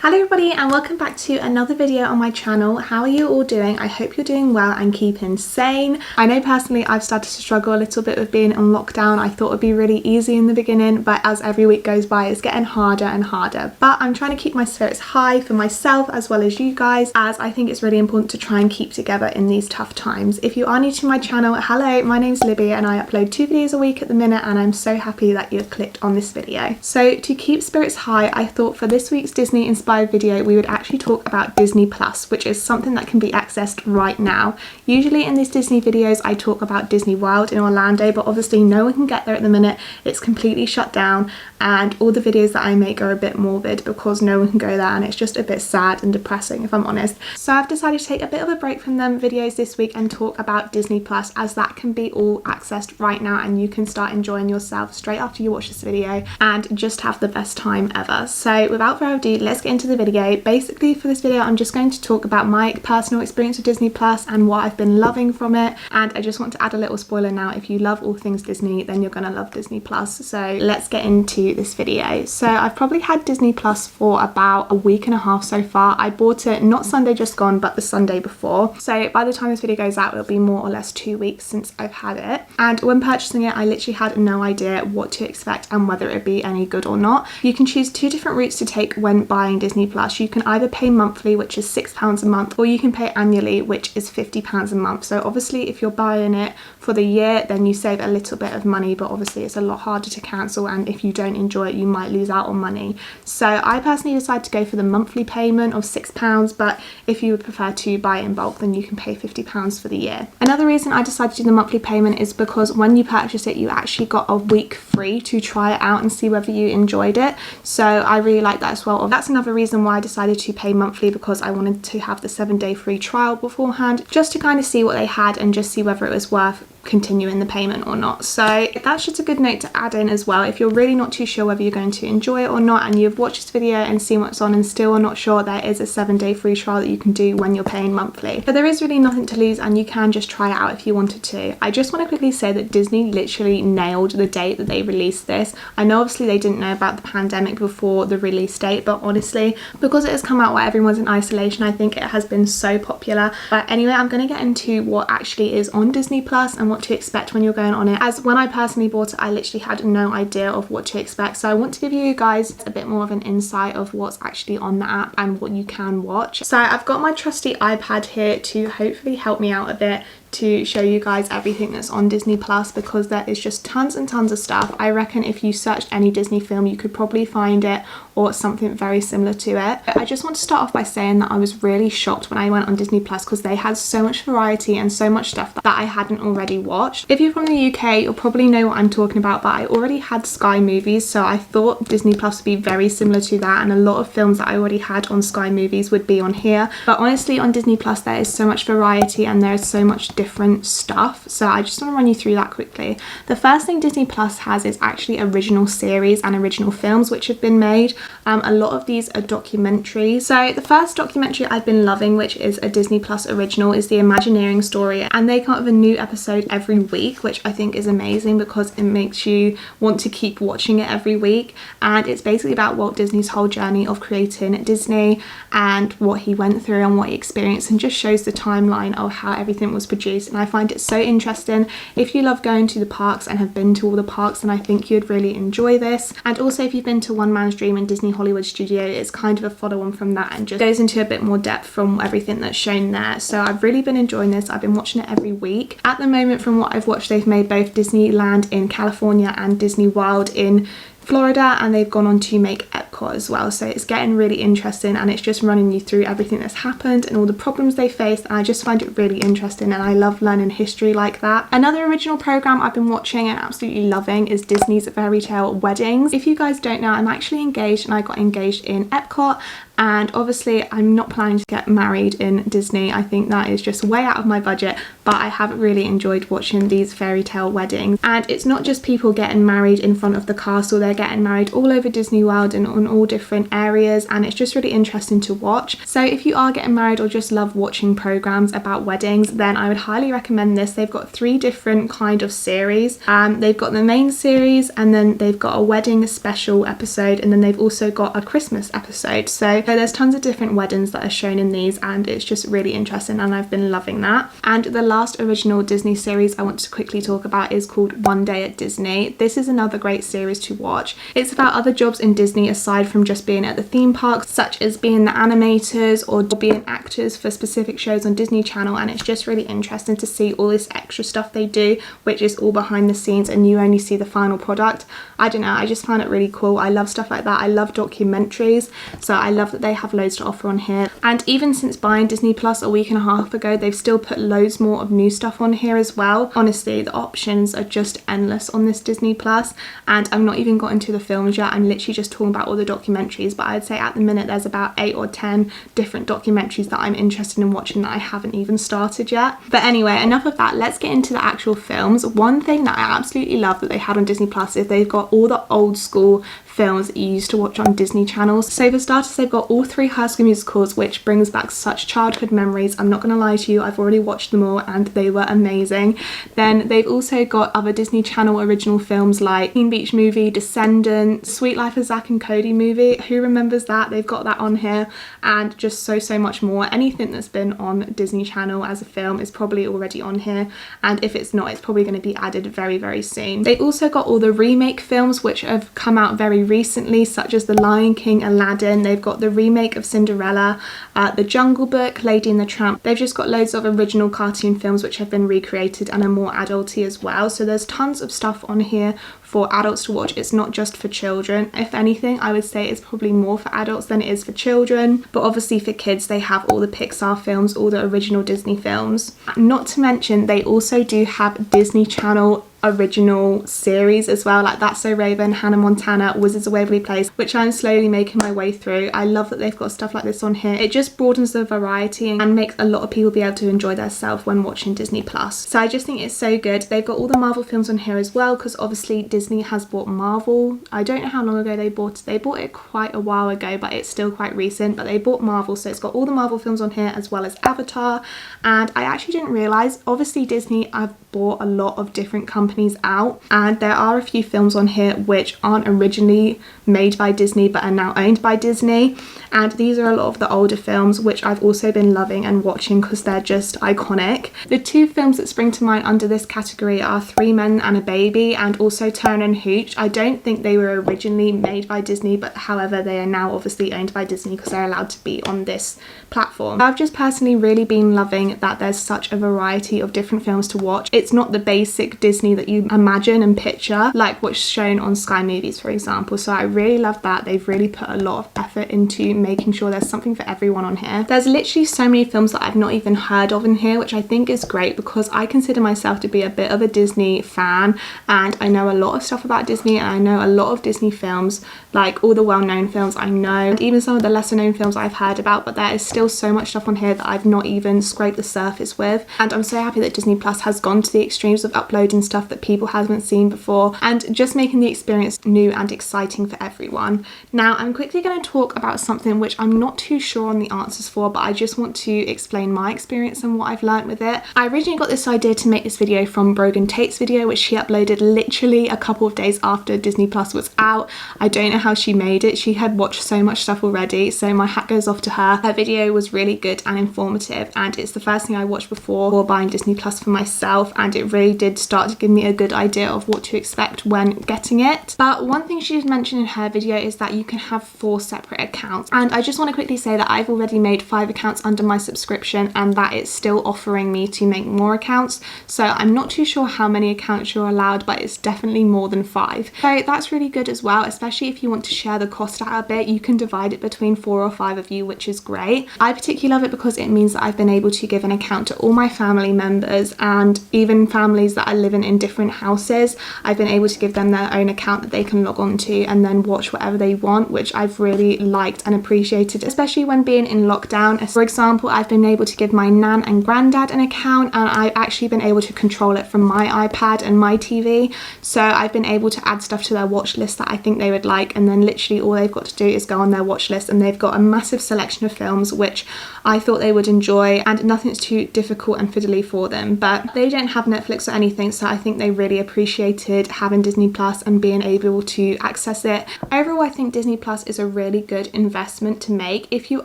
Hello everybody and welcome back to another video on my channel. How are you all doing? I hope you're doing well and keeping sane. I know personally I've started to struggle a little bit with being on lockdown. I thought it would be really easy in the beginning, but as every week goes by it's getting harder and harder. But I'm trying to keep my spirits high for myself as well as you guys, as I think it's really important to try and keep together in these tough times. If you are new to my channel, hello, my name's Libby and I upload 2 videos a week at the minute, and I'm so happy that you've clicked on this video. So to keep spirits high, I thought for this week's Disney inspired video we would actually talk about Disney Plus, which is something that can be accessed right now. Usually in these Disney videos I talk about Disney World in Orlando, but obviously no one can get there at the minute. It's completely shut down and all the videos that I make are a bit morbid because no one can go there, and it's just a bit sad and depressing if I'm honest. So I've decided to take a bit of a break from them videos this week and talk about Disney Plus, as that can be all accessed right now and you can start enjoying yourself straight after you watch this video and just have the best time ever. So without further ado, let's get into the video. Basically for this video I'm just going to talk about my personal experience with Disney Plus and what I've been loving from it, and I just want to add a little spoiler now. If you love all things Disney then you're gonna love Disney Plus. So let's get into this video. So I've probably had Disney Plus for about a week and a half so far. I bought it not Sunday just gone but the Sunday before, so by the time this video goes out it'll be more or less 2 weeks since I've had it. And when purchasing it I literally had no idea what to expect and whether it'd be any good or not. You can choose 2 different routes to take when buying Disney Plus. You can either pay monthly, which is £6 a month, or you can pay annually, which is £50 a month. So obviously if you're buying it for the year then you save a little bit of money, but obviously it's a lot harder to cancel, and if you don't enjoy it you might lose out on money. So I personally decided to go for the monthly payment of £6, but if you would prefer to buy it in bulk then you can pay £50 for the year. Another reason I decided to do the monthly payment is because when you purchase it you actually got a week free to try it out and see whether you enjoyed it. So I really like that as well. That's another reason why I decided to pay monthly, because I wanted to have the 7-day free trial beforehand just to kind of see what they had and just see whether it was worth continuing the payment or not. So that's just a good note to add in as well. If you're really not too sure whether you're going to enjoy it or not and you've watched this video and seen what's on and still are not sure, there is a 7-day free trial that you can do when you're paying monthly. But there is really nothing to lose and you can just try it out if you wanted to. I just want to quickly say that Disney literally nailed the date that they released this. I know obviously they didn't know about the pandemic before the release date, but honestly because it has come out while everyone's in isolation I think it has been so popular. But anyway, I'm going to get into what actually is on Disney Plus and what to expect when you're going on it, as when I personally bought it I literally had no idea of what to expect. So I want to give you guys a bit more of an insight of what's actually on the app and what you can watch. So I've got my trusty iPad here to hopefully help me out a bit to show you guys everything that's on Disney Plus, because there is just tons and tons of stuff. I reckon if you searched any Disney film you could probably find it or something very similar to it. I just want to start off by saying that I was really shocked when I went on Disney Plus because they had so much variety and so much stuff that I hadn't already watched. If you're from the UK you'll probably know what I'm talking about, but I already had Sky Movies, so I thought Disney Plus would be very similar to that, and a lot of films that I already had on Sky Movies would be on here. But honestly on Disney Plus there is so much variety and there is so much different stuff, so I just want to run you through that quickly. The first thing Disney Plus has is actually original series and original films which have been made. A lot of these are documentaries. So the first documentary I've been loving, which is a Disney Plus original, is the Imagineering story, and they come up with a new episode every week, which I think is amazing because it makes you want to keep watching it every week. And it's basically about Walt Disney's whole journey of creating Disney and what he went through and what he experienced, and just shows the timeline of how everything was produced. And I find it so interesting. If you love going to the parks and have been to all the parks then I think you'd really enjoy this. And also if you've been to One Man's Dream and Disney Hollywood Studio, it's kind of a follow-on from that and just goes into a bit more depth from everything that's shown there. So I've really been enjoying this. I've been watching it every week. At the moment from what I've watched they've made both Disneyland in California and Disney World in Florida, and they've gone on to make Epcot as well. So it's getting really interesting and it's just running you through everything that's happened and all the problems they faced, and I just find it really interesting and I love learning history like that. Another original program I've been watching and absolutely loving is Disney's Fairy Tale Weddings. If you guys don't know, I'm actually engaged and I got engaged in Epcot, and obviously I'm not planning to get married in Disney. I think that is just way out of my budget, but I have really enjoyed watching these fairy tale weddings. And it's not just people getting married in front of the castle, they're getting married all over Disney World and on all different areas, and it's just really interesting to watch. So if you are getting married or just love watching programs about weddings, then I would highly recommend this. They've got 3 different kind of series. They've got the main series, and then they've got a wedding special episode, and then they've also got a Christmas episode. So So there's tons of different weddings that are shown in these, and it's just really interesting, and I've been loving that. And the last original Disney series I want to quickly talk about is called One Day at Disney. This is another great series to watch. It's about other jobs in Disney aside from just being at the theme parks, such as being the animators or being actors for specific shows on Disney Channel, and it's just really interesting to see all this extra stuff they do, which is all behind the scenes and you only see the final product. I don't know, I just find it really cool. I love stuff like that. I love documentaries, so I love that they have loads to offer on here. And even since buying Disney Plus a week and a half ago, they've still put loads more of new stuff on here as well. Honestly, the options are just endless on this Disney Plus, and I've not even got into the films yet. I'm literally just talking about all the documentaries, but I'd say at the minute there's about 8 or 10 different documentaries that I'm interested in watching that I haven't even started yet. But anyway, enough of that. Let's get into the actual films. One thing that I absolutely love that they had on Disney Plus is they've got all the old school films that you used to watch on Disney channels. So for starters, they've got all 3 High School Musicals, which brings back such childhood memories. I'm not gonna lie to you, I've already watched them all and they were amazing. Then they've also got other Disney Channel original films like Teen Beach Movie, Descendants, Sweet Life of Zack and Cody movie. Who remembers that? They've got that on here, and just so much more. Anything that's been on Disney Channel as a film is probably already on here, and if it's not, it's probably going to be added very soon. They also got all the remake films which have come out very recently, such as The Lion King, Aladdin. They've got the remake of Cinderella, The Jungle Book, Lady and the Tramp. They've just got loads of original cartoon films which have been recreated and are more adulty as well. So there's tons of stuff on here for adults to watch. It's not just for children. If anything, I would say it's probably more for adults than it is for children. But obviously for kids, they have all the Pixar films, all the original Disney films. Not to mention, they also do have Disney Channel original series as well, like That's So Raven, Hannah Montana, Wizards of Waverly Place, which I'm slowly making my way through. I love that they've got stuff like this on here. It just broadens the variety and makes a lot of people be able to enjoy themselves when watching Disney Plus. So I just think it's so good. They've got all the Marvel films on here as well, because obviously Disney has bought Marvel. I don't know how long ago they bought it. They bought it quite a while ago, but it's still quite recent. But they bought Marvel, so it's got all the Marvel films on here as well as Avatar. And I actually didn't realise, obviously Disney have bought a lot of different companies out, and there are a few films on here which aren't originally made by Disney but are now owned by Disney, and these are a lot of the older films which I've also been loving and watching because they're just iconic. The 2 films that spring to mind under this category are Three Men and a Baby and also Turner and Hooch. I don't think they were originally made by Disney, but however they are now obviously owned by Disney because they're allowed to be on this platform. I've just personally really been loving that there's such a variety of different films to watch. It's not the basic Disney that you imagine and picture like what's shown on Sky Movies, for example. So I really love that. They've really put a lot of effort into making sure there's something for everyone on here. There's literally so many films that I've not even heard of in here, which I think is great because I consider myself to be a bit of a Disney fan, and I know a lot of stuff about Disney, and I know a lot of Disney films, like all the well-known films I know, and even some of the lesser known films I've heard about, but there is still so much stuff on here that I've not even scraped the surface with. And I'm so happy that Disney Plus has gone to the extremes of uploading stuff that people haven't seen before and just making the experience new and exciting for everyone. Now I'm quickly going to talk about something which I'm not too sure on the answers for, but I just want to explain my experience and what I've learned with it. I originally got this idea to make this video from Brogan Tate's video, which she uploaded literally a couple of days after Disney Plus was out. I don't know how she made it. She had watched so much stuff already, so my hat goes off to her. Her video was really good and informative, and it's the first thing I watched before buying Disney Plus for myself, and it really did start to give me a good idea of what to expect when getting it. But one thing she did mention in her video is that you can have 4 separate accounts, and I just want to quickly say that I've already made 5 accounts under my subscription and that it's still offering me to make more accounts. So I'm not too sure how many accounts you're allowed, but it's definitely more than 5. So that's really good as well, especially if you want to share the cost out a bit. You can divide it between 4 or 5 of you, which is great. I particularly love it because it means that I've been able to give an account to all my family members, and even families that are living in different houses, I've been able to give them their own account that they can log on to and then watch whatever they want, which I've really liked and appreciated, especially when being in lockdown. For example, I've been able to give my nan and granddad an account, and I've actually been able to control it from my iPad and my TV. So I've been able to add stuff to their watch list that I think they would like, and then literally all they've got to do is go on their watch list, and they've got a massive selection of films which I thought they would enjoy, and nothing's too difficult and fiddly for them. But they don't have Netflix or anything, so I think they really appreciated having Disney Plus and being able to access it. Overall, I think Disney Plus is a really good investment to make. If you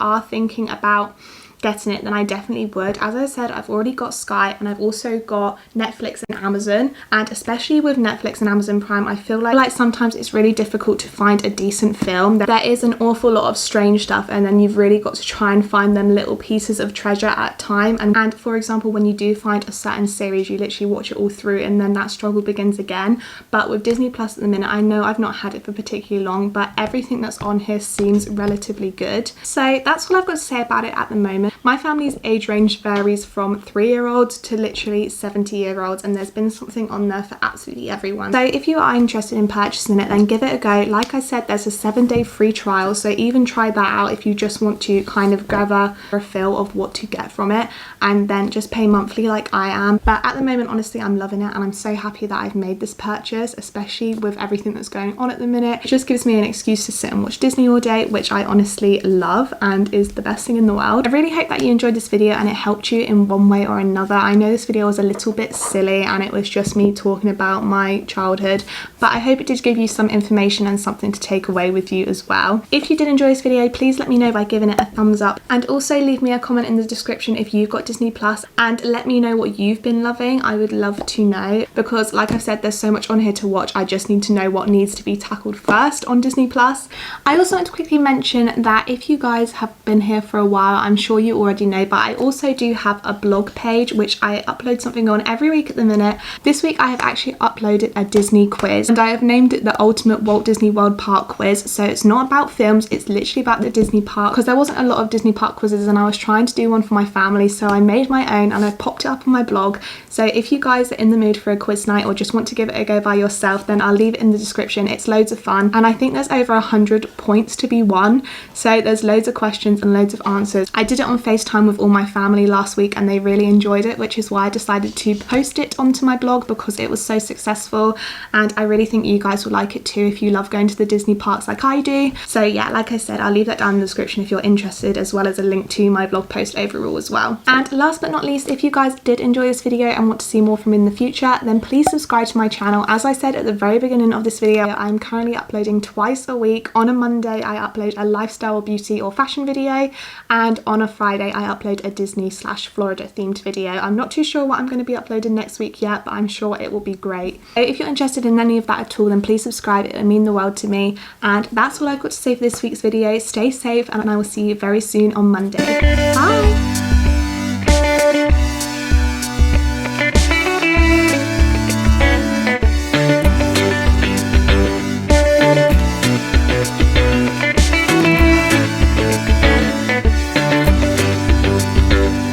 are thinking about getting it, then I definitely would. As I said, I've already got Sky and I've also got Netflix and Amazon, and especially with Netflix and Amazon Prime, I feel like sometimes it's really difficult to find a decent film. There is an awful lot of strange stuff, and then you've really got to try and find them little pieces of treasure at a time. And for example, when you do find a certain series, you literally watch it all through and then that struggle begins again. But with Disney Plus at the minute, I know I've not had it for particularly long, but everything that's on here seems relatively good. So that's all I've got to say about it at the moment. My family's age range varies from 3-year-olds to literally 70-year-olds, and there's been something on there for absolutely everyone. So if you are interested in purchasing it, then give it a go. Like I said, there's a 7-day free trial, so even try that out if you just want to kind of gather a feel of what to get from it, and then just pay monthly like I am. But at the moment, honestly, I'm loving it, and I'm so happy that I've made this purchase, especially with everything that's going on at the minute. It just gives me an excuse to sit and watch Disney all day, which I honestly love and is the best thing in the world. I really hope that you enjoyed this video and it helped you in one way or another. I know this video was a little bit silly and it was just me talking about my childhood, but I hope it did give you some information and something to take away with you as well. If you did enjoy this video, please let me know by giving it a thumbs up, and also leave me a comment in the description if you've got Disney Plus, and let me know what you've been loving. I would love to know, because like I've said, there's so much on here to watch. I just need to know what needs to be tackled first on Disney Plus. I also want to quickly mention that if you guys have been here for a while, I'm sure you already know, but I also do have a blog page which I upload something on every week at the minute. This week I have actually uploaded a Disney quiz, and I have named it the Ultimate Walt Disney World Park Quiz. So it's not about films, it's literally about the Disney park, because there wasn't a lot of Disney park quizzes and I was trying to do one for my family, so I made my own and I popped it up on my blog. So if you guys are in the mood for a quiz night or just want to give it a go by yourself, then I'll leave it in the description. It's loads of fun, and I think there's over 100 points to be won, so there's loads of questions and loads of answers. I did it on FaceTime with all my family last week and they really enjoyed it, which is why I decided to post it onto my blog, because it was so successful, and I really think you guys will like it too if you love going to the Disney parks like I do. So yeah, like I said, I'll leave that down in the description if you're interested, as well as a link to my blog post overall as well. And last but not least, if you guys did enjoy this video and want to see more from me in the future, then please subscribe to my channel. As I said at the very beginning of this video, I'm currently uploading twice a week. On a Monday I upload a lifestyle, beauty or fashion video, and on a Friday I upload a Disney/Florida themed video. I'm not too sure what I'm going to be uploading next week yet, but I'm sure it will be great. So if you're interested in any of that at all, then please subscribe. It would mean the world to me. And that's all I've got to say for this week's video. Stay safe, and I will see you very soon on Monday. Bye!